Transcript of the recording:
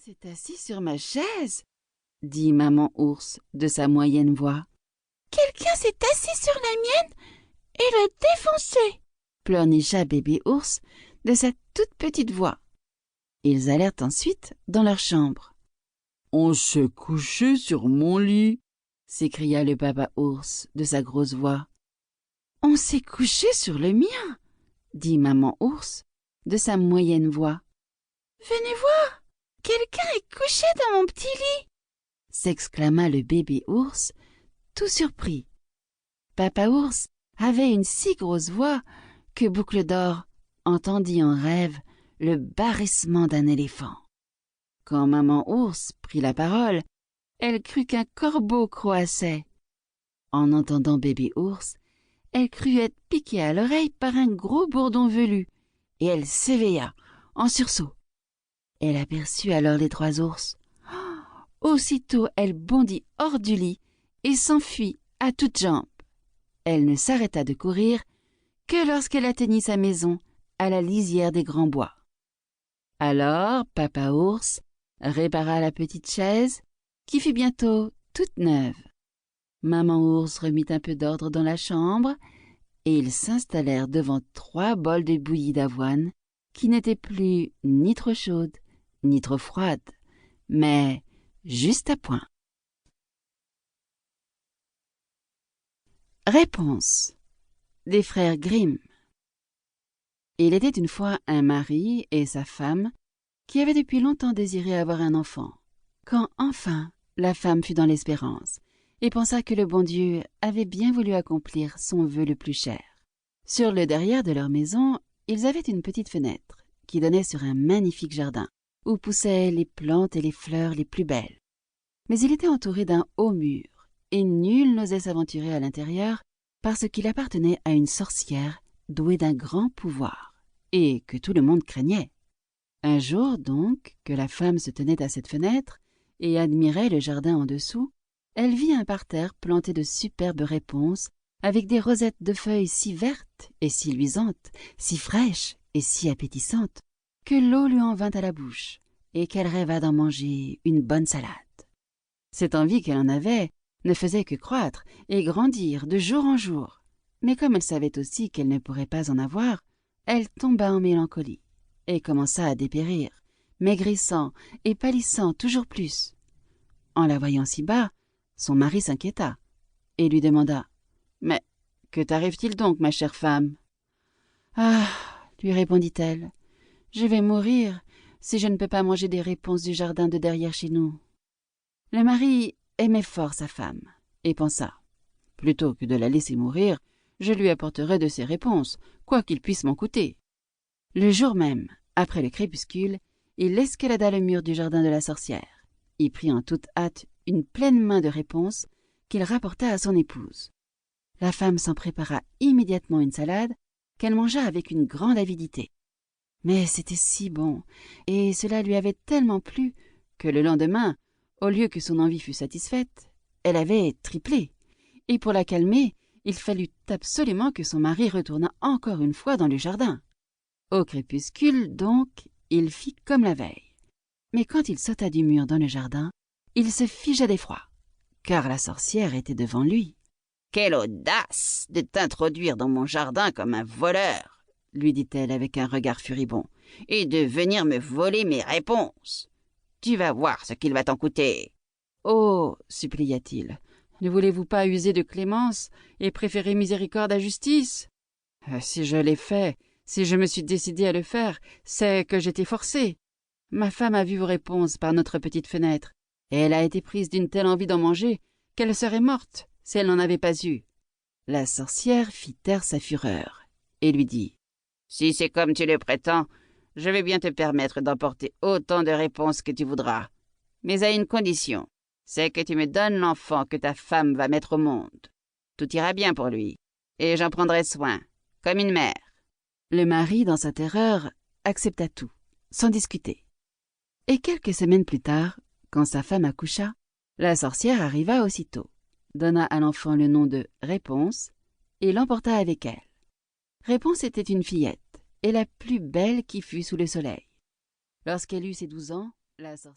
s'est assis sur ma chaise, dit maman ours de sa moyenne voix. Quelqu'un s'est assis sur la mienne et l'a défoncé, pleurnicha bébé ours de sa toute petite voix. Ils allèrent ensuite dans leur chambre. On s'est couché sur mon lit, s'écria le papa ours de sa grosse voix. On s'est couché sur le mien, dit maman ours de sa moyenne voix. Venez voir, quelqu'un est couché dans mon petit lit, s'exclama le bébé ours, tout surpris. Papa ours avait une si grosse voix que Boucle d'Or entendit en rêve le barrissement d'un éléphant. Quand maman ours prit la parole, elle crut qu'un corbeau croassait. En entendant bébé ours, elle crut être piquée à l'oreille par un gros bourdon velu, et elle s'éveilla en sursaut. Elle aperçut alors les trois ours. Aussitôt, elle bondit hors du lit et s'enfuit à toutes jambes. Elle ne s'arrêta de courir que lorsqu'elle atteignit sa maison à la lisière des grands bois. Alors papa ours répara la petite chaise qui fut bientôt toute neuve. Maman ours remit un peu d'ordre dans la chambre et ils s'installèrent devant 3 bols de bouillie d'avoine qui n'étaient plus ni trop chaudes ni trop froides, mais juste à point. Réponse des frères Grimm. Il était une fois un mari et sa femme qui avaient depuis longtemps désiré avoir un enfant. Quand enfin la femme fut dans l'espérance et pensa que le bon Dieu avait bien voulu accomplir son vœu le plus cher. Sur le derrière de leur maison, ils avaient une petite fenêtre qui donnait sur un magnifique jardin où poussaient les plantes et les fleurs les plus belles. Mais il était entouré d'un haut mur et nul n'osait s'aventurer à l'intérieur parce qu'il appartenait à une sorcière douée d'un grand pouvoir et que tout le monde craignait. Un jour donc, que la femme se tenait à cette fenêtre et admirait le jardin en dessous, elle vit un parterre planté de superbes réponses avec des rosettes de feuilles si vertes et si luisantes, si fraîches et si appétissantes, que l'eau lui en vint à la bouche et qu'elle rêva d'en manger une bonne salade. Cette envie qu'elle en avait ne faisait que croître et grandir de jour en jour. Mais comme elle savait aussi qu'elle ne pourrait pas en avoir, elle tomba en mélancolie et commença à dépérir, maigrissant et pâlissant toujours plus. En la voyant si bas, son mari s'inquiéta et lui demanda « Mais que t'arrive-t-il donc, ma chère femme ?»« Ah, lui répondit-elle, je vais mourir si je ne peux pas manger des réponses du jardin de derrière chez nous. » Le mari aimait fort sa femme et pensa « Plutôt que de la laisser mourir, je lui apporterai de ses réponses, quoi qu'il puisse m'en coûter. » Le jour même, après le crépuscule, il escalada le mur du jardin de la sorcière. Il prit en toute hâte une pleine main de réponses qu'il rapporta à son épouse. La femme s'en prépara immédiatement une salade qu'elle mangea avec une grande avidité. Mais c'était si bon, et cela lui avait tellement plu que le lendemain, au lieu que son envie fût satisfaite, elle avait triplé. Et pour la calmer, il fallut absolument que son mari retournât encore une fois dans le jardin. Au crépuscule, donc, il fit comme la veille. Mais quand il sauta du mur dans le jardin, il se figea d'effroi, car la sorcière était devant lui. « Quelle audace de t'introduire dans mon jardin comme un voleur !» lui dit-elle avec un regard furibond, « et de venir me voler mes réponses. Tu vas voir ce qu'il va t'en coûter. »« Oh !» supplia-t-il, « ne voulez-vous pas user de clémence et préférer miséricorde à justice ? Si je l'ai fait, si je me suis décidé à le faire, c'est que j'étais forcé. Ma femme a vu vos réponses par notre petite fenêtre, et elle a été prise d'une telle envie d'en manger qu'elle serait morte si elle n'en avait pas eu. » La sorcière fit taire sa fureur et lui dit « Si c'est comme tu le prétends, je vais bien te permettre d'emporter autant de réponses que tu voudras, mais à une condition, c'est que tu me donnes l'enfant que ta femme va mettre au monde. Tout ira bien pour lui, et j'en prendrai soin, comme une mère. » Le mari, dans sa terreur, accepta tout, sans discuter. Et quelques semaines plus tard, quand sa femme accoucha, la sorcière arriva aussitôt, donna à l'enfant le nom de Réponse et l'emporta avec elle. Réponse était une fillette, et la plus belle qui fût sous le soleil. Lorsqu'elle eut ses 12 ans, la sorcière